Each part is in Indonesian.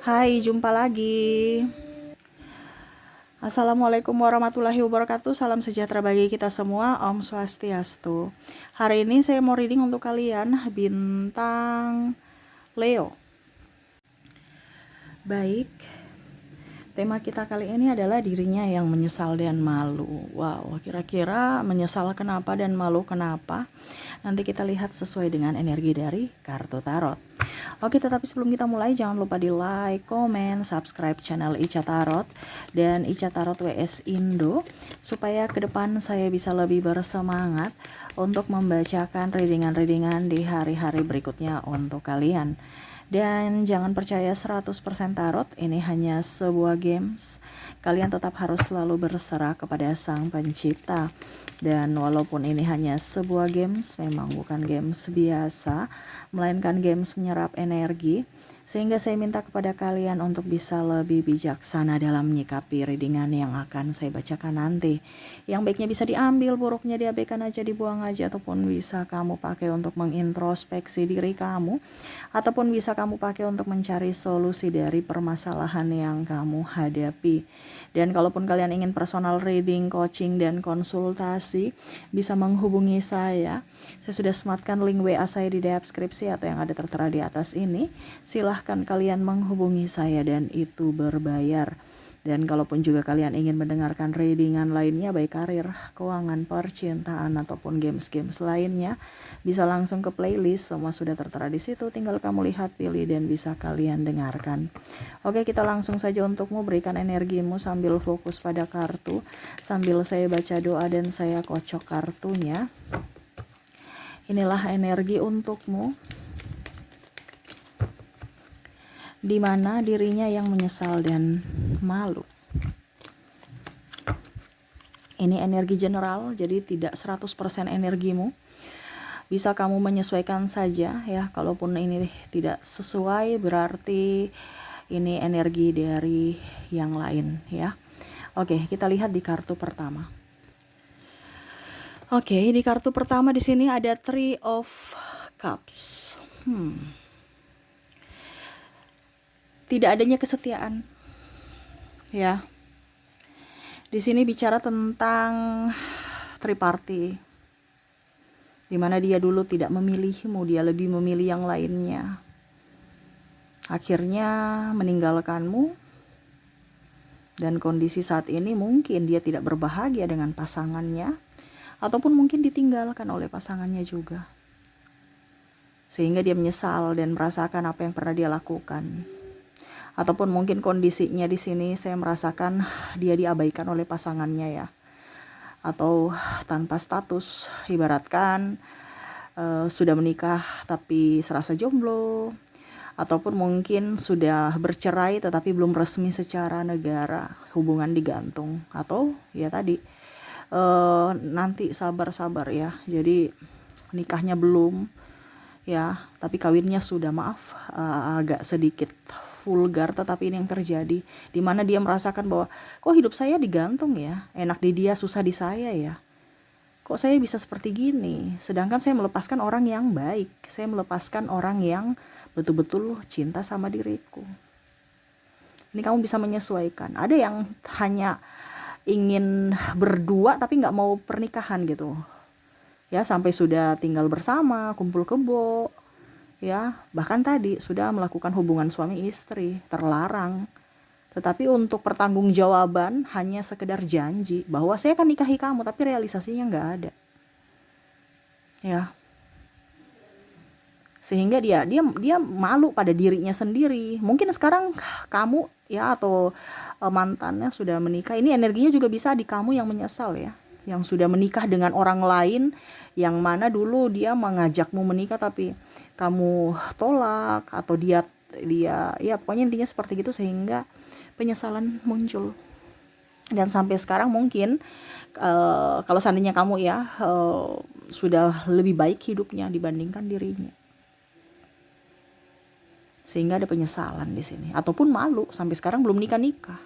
Hai, jumpa lagi. Assalamualaikum warahmatullahi wabarakatuh. Salam sejahtera bagi kita semua. Om Swastiastu. Hari ini saya mau reading untuk kalian bintang Leo. Baik. Tema kita kali ini adalah dirinya yang menyesal dan malu. Wow, kira-kira menyesal kenapa dan malu kenapa? Nanti kita lihat sesuai dengan energi dari kartu tarot. Oke, tetapi sebelum kita mulai jangan lupa di like, komen, subscribe channel Ica Tarot dan Ica Tarot WS Indo supaya ke depan saya bisa lebih bersemangat untuk membacakan readingan-readingan di hari-hari berikutnya untuk kalian. Dan jangan percaya 100% tarot, ini hanya sebuah games. Kalian tetap harus selalu berserah kepada Sang Pencipta. Dan walaupun ini hanya sebuah games, memang bukan games biasa, melainkan games menyerap energi. Sehingga saya minta kepada kalian untuk bisa lebih bijaksana dalam menyikapi readingan yang akan saya bacakan nanti. Yang baiknya bisa diambil, buruknya diabaikan aja, dibuang aja, ataupun bisa kamu pakai untuk mengintrospeksi diri kamu, ataupun bisa kamu pakai untuk mencari solusi dari permasalahan yang kamu hadapi. Dan kalaupun kalian ingin personal reading, coaching, dan konsultasi, bisa menghubungi saya. Saya sudah sematkan link WA saya di deskripsi atau yang ada tertera di atas ini. Silahkan kalian menghubungi saya dan itu berbayar. Dan kalaupun juga kalian ingin mendengarkan readingan lainnya, baik karir, keuangan, percintaan, ataupun games-games lainnya, bisa langsung ke playlist, semua sudah tertera di situ, tinggal kamu lihat, pilih, dan bisa kalian dengarkan. Oke, kita langsung saja untukmu, berikan energimu sambil fokus pada kartu, sambil saya baca doa dan saya kocok kartunya. Inilah energi untukmu, di mana dirinya yang menyesal dan malu. Ini energi general, jadi tidak 100% energimu. Bisa kamu menyesuaikan saja ya. Kalaupun ini tidak sesuai, berarti ini energi dari yang lain ya. Oke, kita lihat di kartu pertama. Oke, di kartu pertama di sini ada Three of Cups. Tidak adanya kesetiaan. Ya. Di sini bicara tentang triparty. Di mana dia dulu tidak memilihmu, dia lebih memilih yang lainnya. Akhirnya meninggalkanmu. Dan kondisi saat ini mungkin dia tidak berbahagia dengan pasangannya, ataupun mungkin ditinggalkan oleh pasangannya juga. Sehingga dia menyesal dan merasakan apa yang pernah dia lakukan. Ataupun mungkin kondisinya di sini saya merasakan dia diabaikan oleh pasangannya ya. Atau tanpa status, ibaratkan sudah menikah tapi serasa jomblo. Ataupun mungkin sudah bercerai tetapi belum resmi secara negara, hubungan digantung. Atau ya tadi nanti sabar-sabar ya, jadi nikahnya belum ya, tapi kawinnya sudah, maaf agak sedikit vulgar, tetapi ini yang terjadi, dimana dia merasakan bahwa kok hidup saya digantung ya, enak di dia susah di saya ya, kok saya bisa seperti gini, sedangkan saya melepaskan orang yang baik, saya melepaskan orang yang betul-betul cinta sama diriku. Ini kamu bisa menyesuaikan. Ada yang hanya ingin berdua tapi nggak mau pernikahan gitu ya, sampai sudah tinggal bersama, kumpul kebo ya, bahkan tadi sudah melakukan hubungan suami istri, terlarang. Tetapi untuk pertanggungjawaban hanya sekedar janji bahwa saya akan nikahi kamu, tapi realisasinya nggak ada ya. Sehingga dia malu pada dirinya sendiri. Mungkin sekarang kamu ya, atau mantannya sudah menikah, ini energinya juga bisa di kamu yang menyesal ya, yang sudah menikah dengan orang lain, yang mana dulu dia mengajakmu menikah tapi kamu tolak, atau dia ya pokoknya intinya seperti gitu, sehingga penyesalan muncul. Dan sampai sekarang mungkin kalau seandainya kamu ya sudah lebih baik hidupnya dibandingkan dirinya, sehingga ada penyesalan di sini, ataupun malu sampai sekarang belum nikah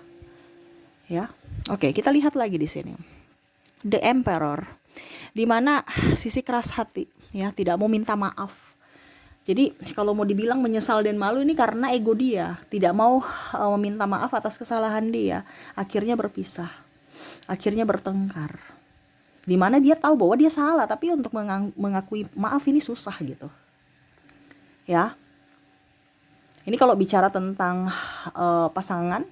ya. Oke, kita lihat lagi di sini The Emperor, di mana sisi keras hati ya, tidak mau minta maaf. Jadi kalau mau dibilang menyesal dan malu ini karena ego dia tidak mau meminta maaf atas kesalahan dia, akhirnya berpisah, akhirnya bertengkar. Dimana dia tahu bahwa dia salah, tapi untuk mengakui maaf ini susah gitu. Ya, ini kalau bicara tentang pasangan,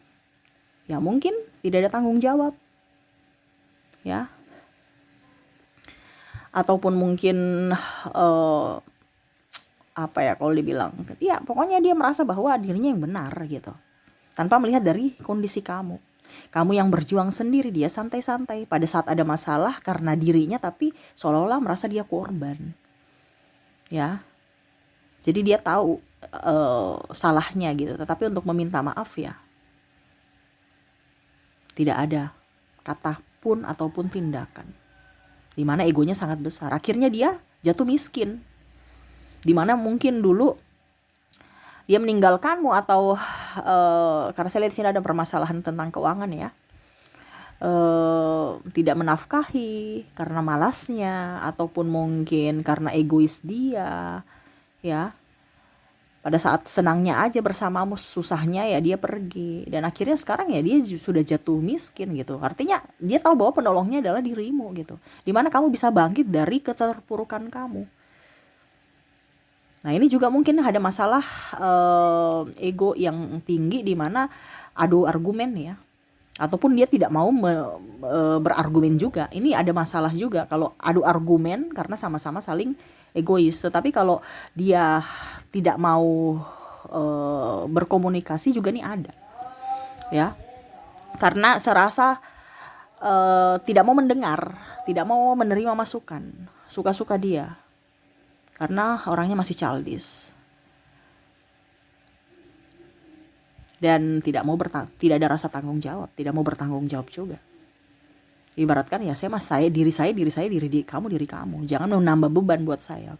ya mungkin tidak ada tanggung jawab, ya, ataupun mungkin apa ya kalau dibilang, ya pokoknya dia merasa bahwa dirinya yang benar gitu, tanpa melihat dari kondisi kamu yang berjuang sendiri, dia santai-santai pada saat ada masalah karena dirinya, tapi seolah-olah merasa dia korban, ya. Jadi dia tahu salahnya gitu, tetapi untuk meminta maaf ya tidak ada kata pun ataupun tindakan, dimana egonya sangat besar. Akhirnya dia jatuh miskin, dimana mungkin dulu dia meninggalkanmu atau karena saya lihat di sini ada permasalahan tentang keuangan ya, tidak menafkahi karena malasnya ataupun mungkin karena egois dia, ya. Pada saat senangnya aja bersamamu, susahnya ya dia pergi, dan akhirnya sekarang ya dia sudah jatuh miskin gitu. Artinya dia tahu bahwa penolongnya adalah dirimu gitu, dimana kamu bisa bangkit dari keterpurukan kamu. Nah ini juga mungkin ada masalah ego yang tinggi, dimana adu argumen ya, ataupun dia tidak mau berargumen juga. Ini ada masalah juga kalau adu argumen karena sama-sama saling egois. Tetapi kalau dia tidak mau berkomunikasi juga nih ada, ya, karena serasa tidak mau mendengar, tidak mau menerima masukan, suka-suka dia, karena orangnya masih childish dan tidak ada rasa tanggung jawab, tidak mau bertanggung jawab juga. Ibaratkan ya diri kamu, jangan menambah beban buat saya,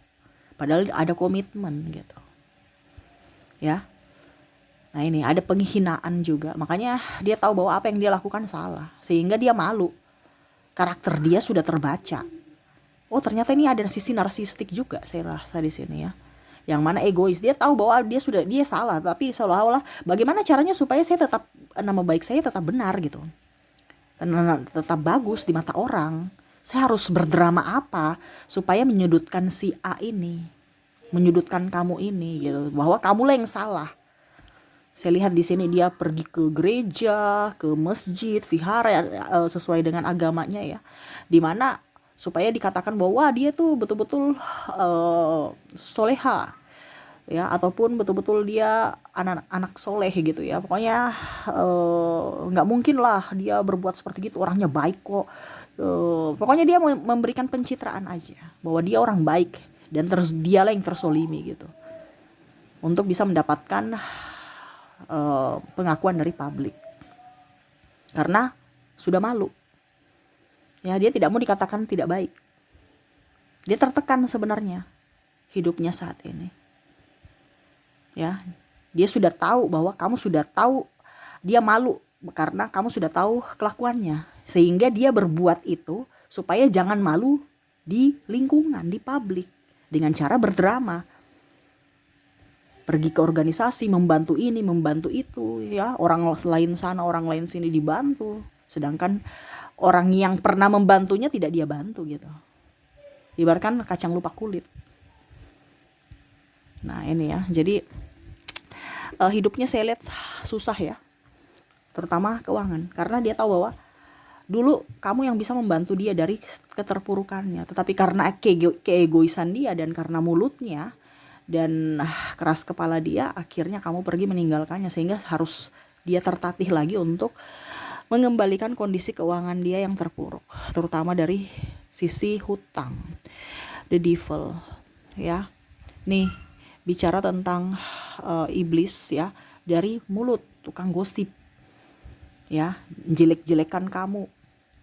padahal ada komitmen gitu, ya. Nah ini ada penghinaan juga, makanya dia tahu bahwa apa yang dia lakukan salah, sehingga dia malu. Karakter dia sudah terbaca. Oh ternyata ini ada sisi narsistik juga saya rasa di sini ya, yang mana egois. Dia tahu bahwa dia salah, tapi seolah-olah bagaimana caranya supaya nama baik saya tetap benar gitu, tetap bagus di mata orang. Saya harus berdrama apa supaya menyudutkan si A ini, menyudutkan kamu ini gitu, bahwa kamulah yang salah. Saya lihat di sini dia pergi ke gereja, ke masjid, vihara sesuai dengan agamanya ya, dimana supaya dikatakan bahwa dia tuh betul-betul soleha ya, ataupun betul-betul dia anak soleh gitu ya. Pokoknya nggak mungkin lah dia berbuat seperti gitu, orangnya baik kok. Pokoknya dia mau memberikan pencitraan aja bahwa dia orang baik, dan dialah yang tersolimi gitu, untuk bisa mendapatkan pengakuan dari publik, karena sudah malu ya. Dia tidak mau dikatakan tidak baik, dia tertekan sebenarnya hidupnya saat ini ya. Dia sudah tahu bahwa kamu sudah tahu, dia malu karena kamu sudah tahu kelakuannya, sehingga dia berbuat itu supaya jangan malu di lingkungan, di publik, dengan cara berdrama, pergi ke organisasi, membantu ini, membantu itu ya, orang lain sana, orang lain sini dibantu, sedangkan orang yang pernah membantunya tidak dia bantu gitu. Ibaratkan kacang lupa kulit. Nah ini ya, jadi hidupnya saya lihat susah ya, terutama keuangan, karena dia tahu bahwa dulu kamu yang bisa membantu dia dari keterpurukannya, tetapi karena keegoisan dia dan karena mulutnya dan keras kepala dia, akhirnya kamu pergi meninggalkannya, sehingga harus dia tertatih lagi untuk mengembalikan kondisi keuangan dia yang terpuruk, terutama dari sisi hutang. The devil ya. Nih bicara tentang iblis ya, dari mulut, tukang gosip ya, jelek-jelekan kamu,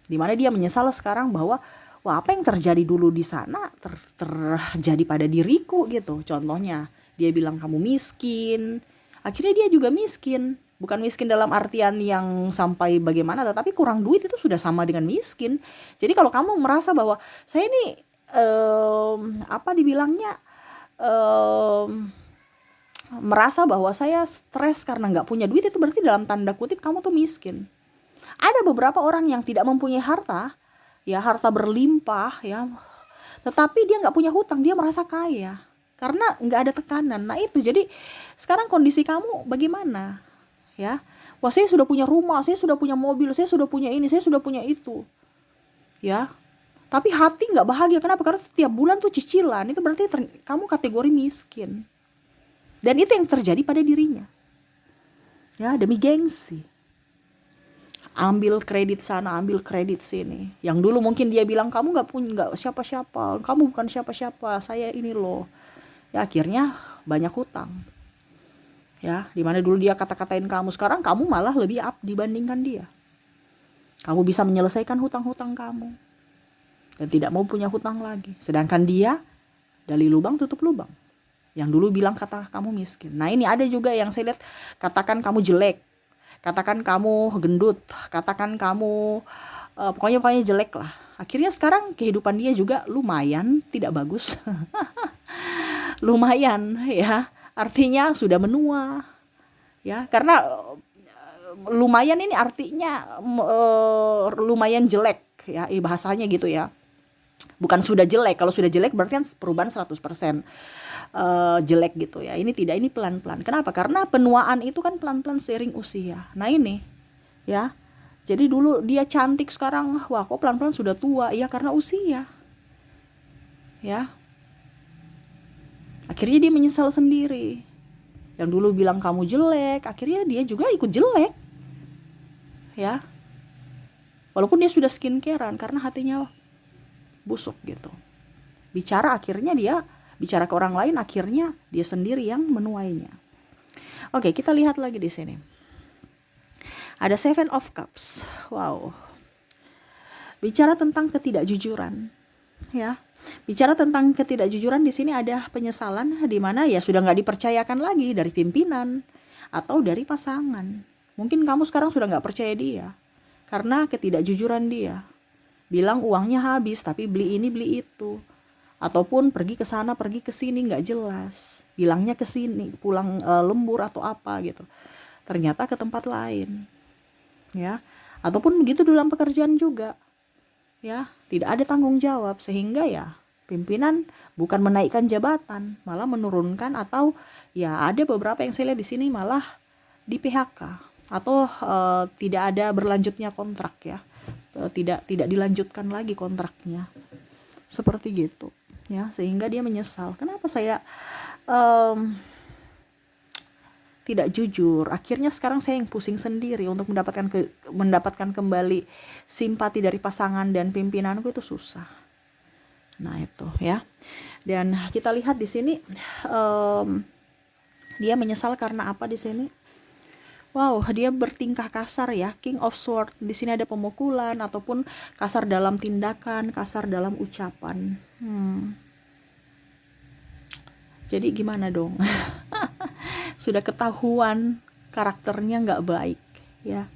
dimana dia menyesal sekarang bahwa wah, apa yang terjadi dulu di sana terjadi pada diriku gitu. Contohnya dia bilang kamu miskin, akhirnya dia juga miskin. Bukan miskin dalam artian yang sampai bagaimana, tetapi kurang duit itu sudah sama dengan miskin. Jadi kalau kamu merasa bahwa saya ini apa dibilangnya, em, merasa bahwa saya stres karena nggak punya duit, itu berarti dalam tanda kutip kamu tuh miskin. Ada beberapa orang yang tidak mempunyai harta, ya harta berlimpah ya, tetapi dia nggak punya hutang, dia merasa kaya karena nggak ada tekanan. Nah itu, jadi sekarang kondisi kamu bagaimana ya? Wah, saya sudah punya rumah, saya sudah punya mobil, saya sudah punya ini, saya sudah punya itu, ya. Tapi hati nggak bahagia. Kenapa? Karena setiap bulan tuh cicilan. Itu berarti kamu kategori miskin. Dan itu yang terjadi pada dirinya. Ya, demi gengsi. Ambil kredit sana, ambil kredit sini. Yang dulu mungkin dia bilang, kamu nggak siapa-siapa, kamu bukan siapa-siapa, saya ini loh. Ya, akhirnya banyak hutang. Ya, dimana dulu dia kata-katain kamu, sekarang kamu malah lebih up dibandingkan dia. Kamu bisa menyelesaikan hutang-hutang kamu dan tidak mau punya hutang lagi. Sedangkan dia gali lubang tutup lubang. Yang dulu bilang kata kamu miskin. Nah ini ada juga yang saya lihat, katakan kamu jelek, katakan kamu gendut, katakan kamu pokoknya jelek lah. Akhirnya sekarang kehidupan dia juga lumayan tidak bagus. Lumayan ya, artinya sudah menua ya, karena lumayan ini artinya lumayan jelek ya, bahasanya gitu ya. Bukan sudah jelek. Kalau sudah jelek berarti kan perubahan 100% jelek gitu ya. Ini tidak, ini pelan-pelan. Kenapa? Karena penuaan itu kan pelan-pelan seiring usia. Nah ini ya. Jadi dulu dia cantik, sekarang wah kok pelan-pelan sudah tua. Ya karena usia. Ya. Akhirnya dia menyesal sendiri. Yang dulu bilang kamu jelek, akhirnya dia juga ikut jelek. Ya. Walaupun dia sudah skincarean karena hatinya busuk gitu. Bicara ke orang lain, akhirnya dia sendiri yang menuainya. Oke, kita lihat lagi di sini. Ada Seven of Cups. Wow. Bicara tentang ketidakjujuran, ya. Bicara tentang ketidakjujuran, di sini ada penyesalan di mana ya sudah nggak dipercayakan lagi dari pimpinan atau dari pasangan. Mungkin kamu sekarang sudah nggak percaya dia karena ketidakjujuran dia. Bilang uangnya habis tapi beli ini beli itu, ataupun pergi ke sana pergi ke sini nggak jelas, bilangnya ke sini pulang lembur atau apa gitu, ternyata ke tempat lain ya. Ataupun begitu dalam pekerjaan juga ya, tidak ada tanggung jawab sehingga ya pimpinan bukan menaikkan jabatan malah menurunkan, atau ya ada beberapa yang saya lihat di sini malah di PHK atau tidak ada berlanjutnya kontrak ya. Tidak dilanjutkan lagi kontraknya, seperti gitu ya, sehingga dia menyesal, kenapa saya tidak jujur. Akhirnya sekarang saya yang pusing sendiri untuk mendapatkan kembali simpati dari pasangan dan pimpinanku, itu susah. Nah itu ya, dan kita lihat di sini dia menyesal karena apa di sini. Wow, dia bertingkah kasar ya, King of Sword. Di sini ada pemukulan ataupun kasar dalam tindakan, kasar dalam ucapan. Jadi gimana dong? Sudah ketahuan karakternya nggak baik, ya.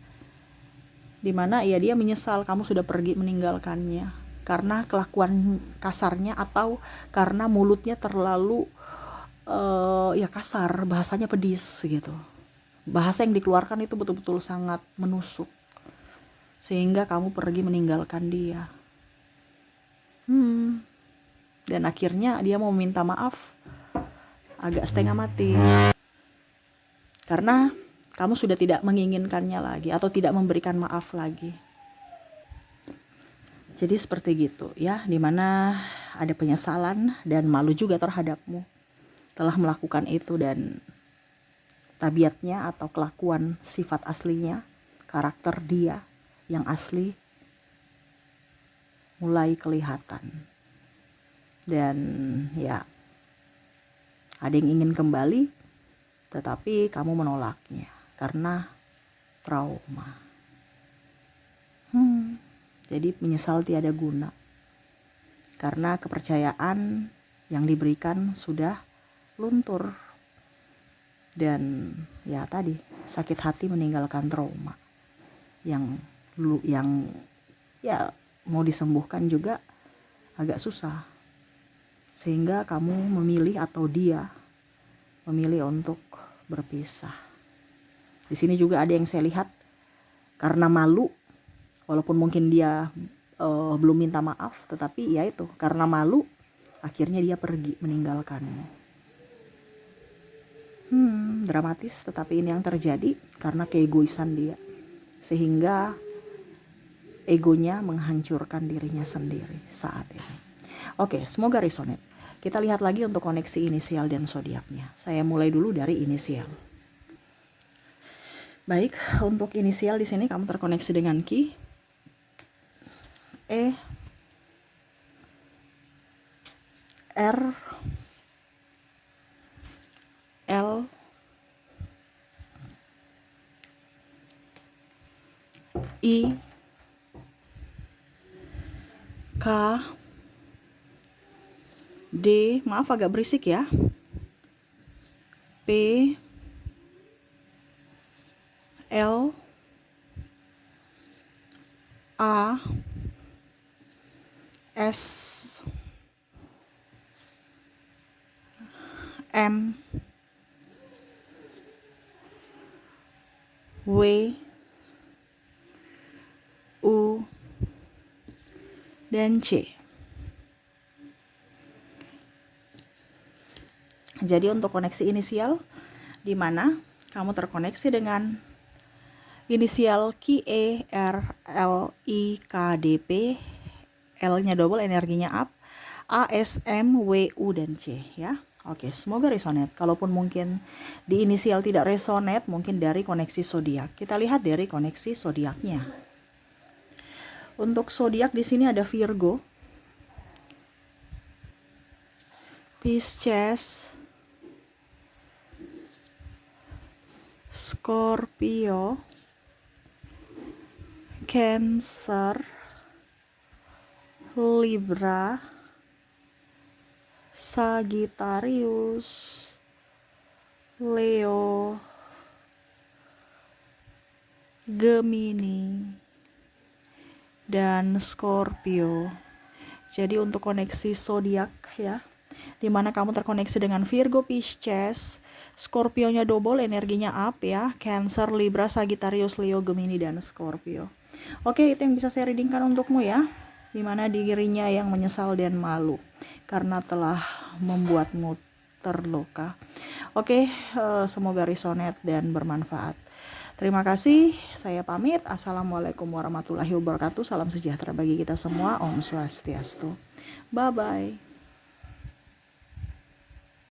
Dimana ya dia menyesal kamu sudah pergi meninggalkannya karena kelakuan kasarnya atau karena mulutnya terlalu ya kasar, bahasanya pedis gitu. Bahasa yang dikeluarkan itu betul-betul sangat menusuk sehingga kamu pergi meninggalkan dia. Dan akhirnya dia mau minta maaf agak setengah mati karena kamu sudah tidak menginginkannya lagi atau tidak memberikan maaf lagi. Jadi seperti gitu ya, dimana ada penyesalan dan malu juga terhadapmu telah melakukan itu, dan tabiatnya atau kelakuan sifat aslinya, karakter dia yang asli mulai kelihatan. Dan ya ada yang ingin kembali tetapi kamu menolaknya karena trauma. Jadi menyesal tiada guna karena kepercayaan yang diberikan sudah luntur. Dan ya tadi, sakit hati meninggalkan trauma yang ya mau disembuhkan juga agak susah sehingga kamu memilih atau dia memilih untuk berpisah. Di sini juga ada yang saya lihat karena malu, walaupun mungkin dia belum minta maaf, tetapi ya itu karena malu akhirnya dia pergi meninggalkanmu. Dramatis, tetapi ini yang terjadi karena keegoisan dia, sehingga egonya menghancurkan dirinya sendiri saat ini. Oke, semoga resonate. Kita lihat lagi untuk koneksi inisial dan zodiaknya. Saya mulai dulu dari inisial. Baik, untuk inisial di sini kamu terkoneksi dengan Ki, E, R, L, I, K, D, maaf agak berisik ya, P, L, A, S, M, W, U, dan C. Jadi untuk koneksi inisial, di mana kamu terkoneksi dengan inisial Ki, E, R, L, I, K, D, P, L-nya double, energinya up, A, S, M, W, U, dan C ya. Oke, semoga resonate. Kalaupun mungkin di inisial tidak resonate, mungkin dari koneksi zodiak. Kita lihat dari koneksi zodiaknya. Untuk zodiak di sini ada Virgo, Pisces, Scorpio, Cancer, Libra, Sagittarius, Leo, Gemini, dan Scorpio. Jadi untuk koneksi zodiak ya, dimana kamu terkoneksi dengan Virgo, Pisces, Scorpio-nya double, energinya up ya, Cancer, Libra, Sagittarius, Leo, Gemini, dan Scorpio. Oke, itu yang bisa saya readingkan untukmu ya, dimana dirinya yang menyesal dan malu karena telah membuatmu terluka. Oke, semoga resonate dan bermanfaat. Terima kasih, saya pamit. Assalamualaikum warahmatullahi wabarakatuh. Salam sejahtera bagi kita semua. Om Swastiastu. Bye-bye.